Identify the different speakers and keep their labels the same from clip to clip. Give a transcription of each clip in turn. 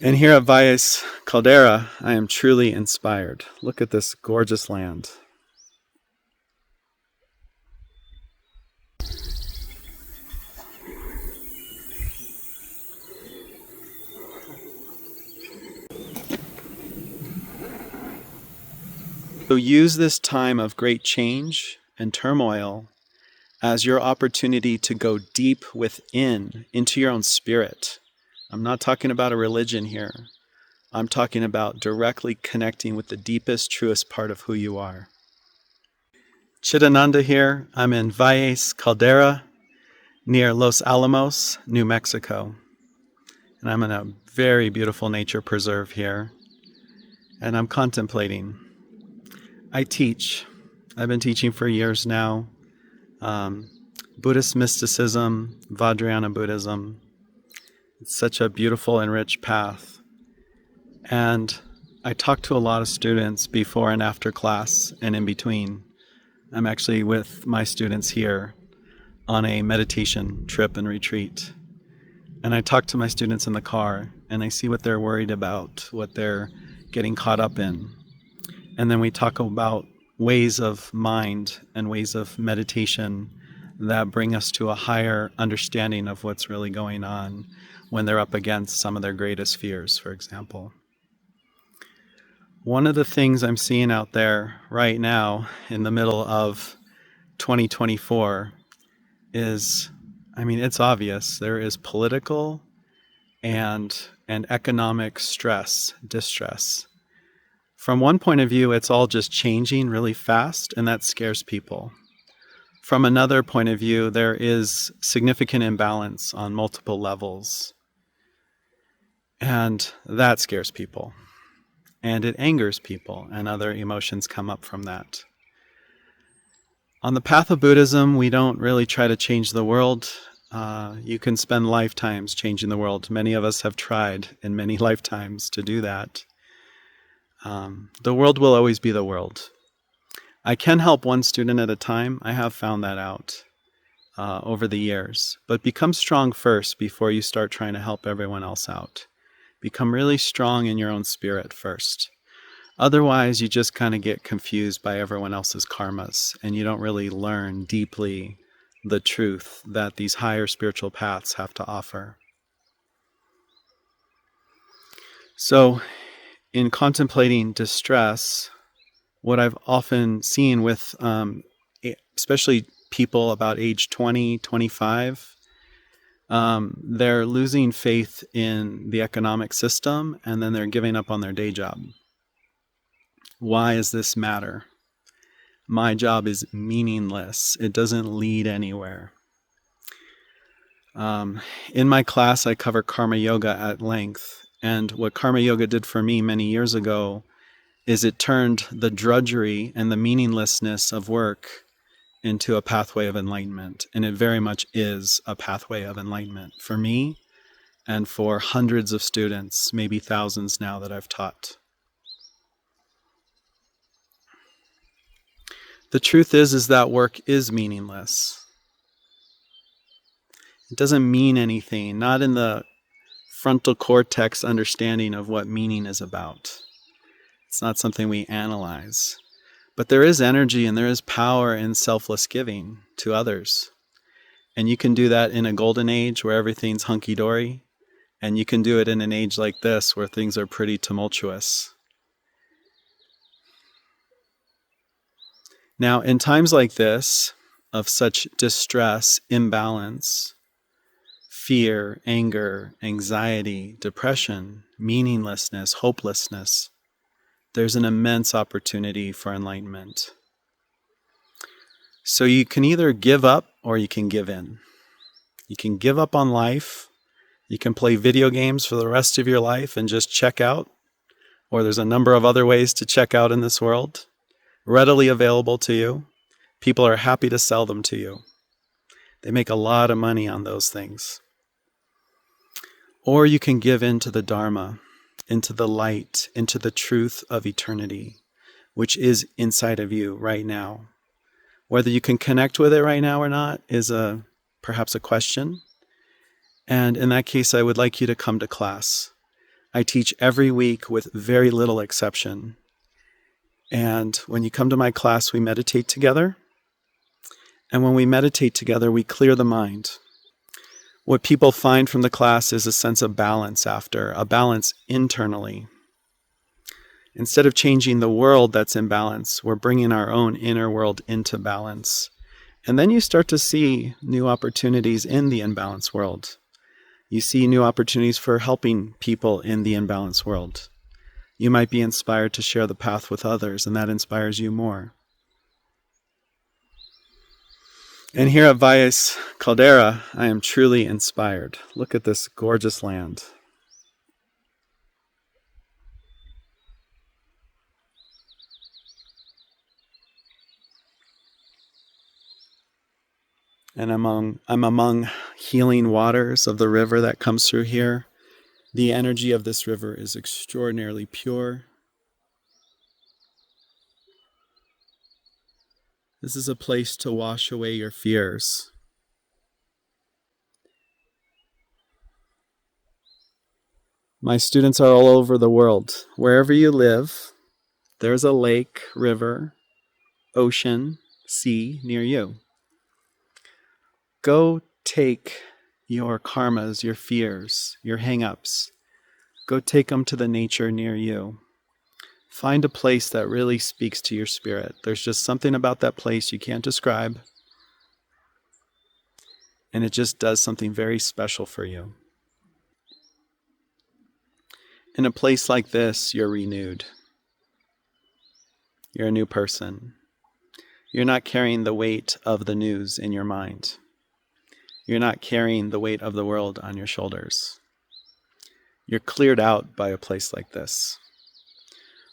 Speaker 1: And here at Valles Caldera, I am truly inspired. Look at this gorgeous land. So use this time of great change and turmoil as your opportunity to go deep within, into your own spirit. I'm not talking about a religion here. I'm talking about directly connecting with the deepest, truest part of who you are. Chitananda here. I'm in Valles Caldera, near Los Alamos, New Mexico. And I'm in a very beautiful nature preserve here. And I'm contemplating. I teach. I've been teaching for years now. Buddhist mysticism, Vajrayana Buddhism. It's such a beautiful and rich path. And I talk to a lot of students before and after class and in between. I'm actually with my students here on a meditation trip and retreat. And I talk to my students in the car and I see what they're worried about, what they're getting caught up in. And then we talk about ways of mind and ways of meditation that bring us to a higher understanding of what's really going on when they're up against some of their greatest fears, for example. One of the things I'm seeing out there right now in the middle of 2024 is, it's obvious. There is political and economic stress, distress. From one point of view, it's all just changing really fast, and that scares people. From another point of view, there is significant imbalance on multiple levels, and that scares people. And it angers people, and other emotions come up from that. On the path of Buddhism, we don't really try to change the world. You can spend lifetimes changing the world. Many of us have tried in many lifetimes to do that. The world will always be the world. I can help one student at a time. I have found that out over the years. But become strong first before you start trying to help everyone else out. Become really strong in your own spirit first. Otherwise, you just kind of get confused by everyone else's karmas, and you don't really learn deeply the truth that these higher spiritual paths have to offer. So, in contemplating distress, what I've often seen with especially people about age 20, 25, they're losing faith in the economic system, and then they're giving up on their day job. Why does this matter? My job is meaningless. It doesn't lead anywhere. In my class, I cover karma yoga at length. And what karma yoga did for me many years ago is it turned the drudgery and the meaninglessness of work into a pathway of enlightenment. And it very much is a pathway of enlightenment for me and for hundreds of students, maybe thousands now that I've taught. The truth is that work is meaningless. It doesn't mean anything, not in the frontal cortex understanding of what meaning is about. It's not something we analyze. But there is energy and there is power in selfless giving to others. And you can do that in a golden age where everything's hunky-dory. And you can do it in an age like this where things are pretty tumultuous. Now, in times like this, of such distress, imbalance, fear, anger, anxiety, depression, meaninglessness, hopelessness, there's an immense opportunity for enlightenment. So you can either give up or you can give in. You can give up on life. You can play video games for the rest of your life and just check out. Or there's a number of other ways to check out in this world, readily available to you. People are happy to sell them to you. They make a lot of money on those things. Or you can give in to the Dharma, into the light, into the truth of eternity, which is inside of you right now. Whether you can connect with it right now or not is perhaps a question. And in that case, I would like you to come to class. I teach every week with very little exception. And when you come to my class, we meditate together. And when we meditate together, we clear the mind. What people find from the class is a sense of balance after, a balance internally. Instead of changing the world that's in balance, we're bringing our own inner world into balance. And then you start to see new opportunities in the imbalanced world. You see new opportunities for helping people in the imbalanced world. You might be inspired to share the path with others, and that inspires you more. And here at Valles Caldera, I am truly inspired. Look at this gorgeous land. And I'm among healing waters of the river that comes through here. The energy of this river is extraordinarily pure. This is a place to wash away your fears. My students are all over the world. Wherever you live, there's a lake, river, ocean, sea near you. Go take your karmas, your fears, your hang-ups. Go take them to the nature near you. Find a place that really speaks to your spirit. There's just something about that place you can't describe. And it just does something very special for you. In a place like this, you're renewed. You're a new person. You're not carrying the weight of the news in your mind. You're not carrying the weight of the world on your shoulders. You're cleared out by a place like this.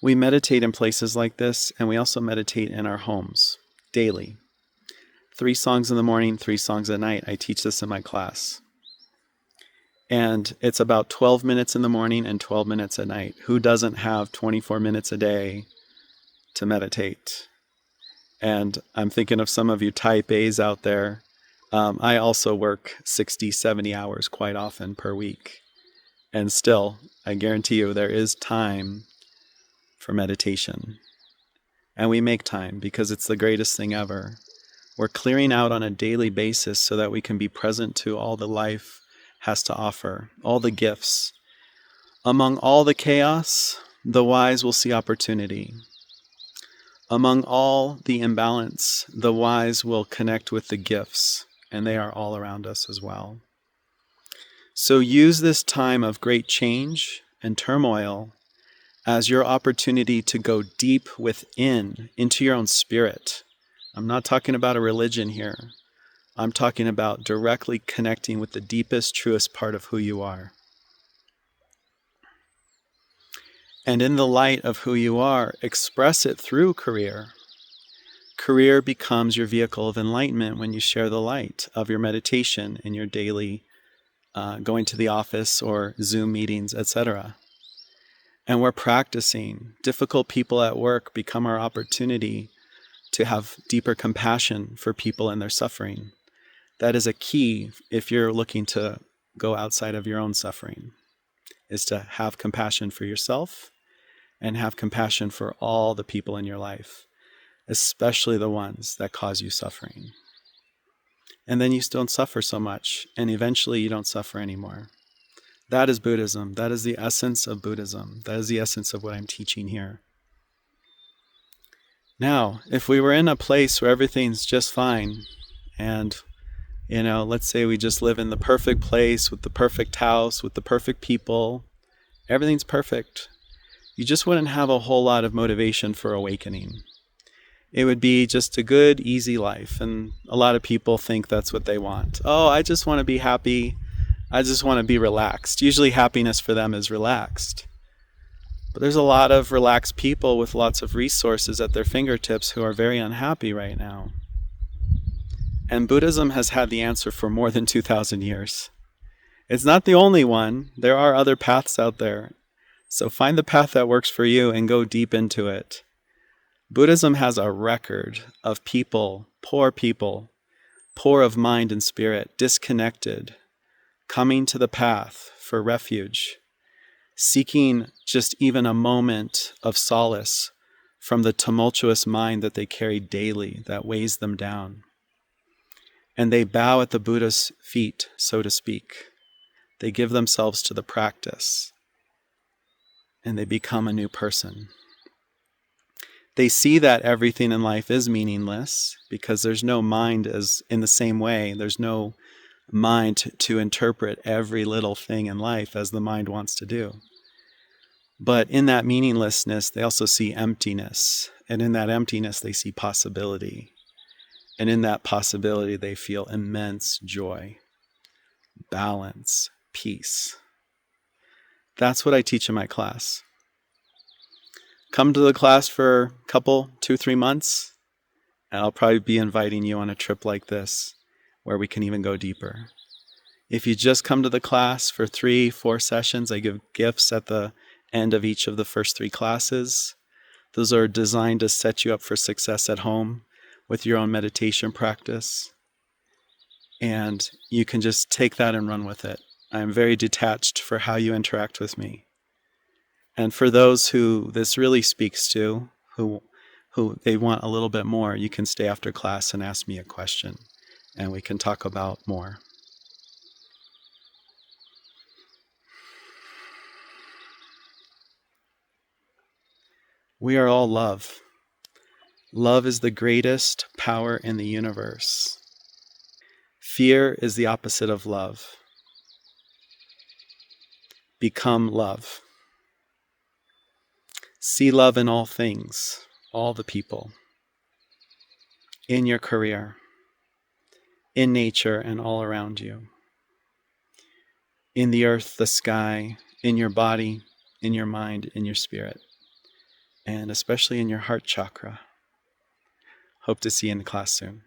Speaker 1: We meditate in places like this, and we also meditate in our homes daily. 3 songs in the morning, 3 songs at night. I teach this in my class. And it's about 12 minutes in the morning and 12 minutes at night. Who doesn't have 24 minutes a day to meditate? And I'm thinking of some of you type A's out there. I also work 60, 70 hours quite often per week. And still, I guarantee you, there is time for meditation. And we make time because it's the greatest thing ever. We're clearing out on a daily basis so that we can be present to all the life has to offer, all the gifts. Among all the chaos, the wise will see opportunity. Among all the imbalance, the wise will connect with the gifts, and they are all around us as well. So use this time of great change and turmoil as your opportunity to go deep within, into your own spirit. I'm not talking about a religion here. I'm talking about directly connecting with the deepest, truest part of who you are. And in the light of who you are, express it through career. Career becomes your vehicle of enlightenment when you share the light of your meditation in your daily going to the office or Zoom meetings, etc. And we're practicing. Difficult people at work become our opportunity to have deeper compassion for people and their suffering. That is a key if you're looking to go outside of your own suffering, is to have compassion for yourself and have compassion for all the people in your life, especially the ones that cause you suffering. And then you don't suffer so much, and eventually you don't suffer anymore. That is Buddhism. That is the essence of Buddhism. That is the essence of what I'm teaching here. Now, if we were in a place where everything's just fine, and let's say we just live in the perfect place with the perfect house, with the perfect people, everything's perfect. You just wouldn't have a whole lot of motivation for awakening. It would be just a good, easy life. And a lot of people think that's what they want. Oh, I just want to be happy. I just want to be relaxed. Usually happiness for them is relaxed. But there's a lot of relaxed people with lots of resources at their fingertips who are very unhappy right now. And Buddhism has had the answer for more than 2,000 years. It's not the only one. There are other paths out there. So find the path that works for you and go deep into it. Buddhism has a record of people, poor of mind and spirit, disconnected, coming to the path for refuge. seeking just even a moment of solace from the tumultuous mind that they carry daily that weighs them down. And they bow at the Buddha's feet, so to speak. They give themselves to the practice, and they become a new person. They see that everything in life is meaningless because there's no mind as in the same way. There's no mind to interpret every little thing in life as the mind wants to do. But in that meaninglessness, they also see emptiness. And in that emptiness, they see possibility. And in that possibility, they feel immense joy, balance, peace. That's what I teach in my class. Come to the class for a couple, 2-3 months, and I'll probably be inviting you on a trip like this where we can even go deeper. If you just come to the class for 3-4 sessions, I give gifts at the end of each of the first 3 classes. Those are designed to set you up for success at home with your own meditation practice. And you can just take that and run with it. I'm very detached for how you interact with me. And for those who this really speaks to, who they want a little bit more, you can stay after class and ask me a question, and we can talk about more. We are all love. Love is the greatest power in the universe. Fear is the opposite of love. Become love. See love in all things, all the people, in your career, in nature and all around you, in the earth, the sky, in your body, in your mind, in your spirit, and especially in your heart chakra. Hope to see you in class soon.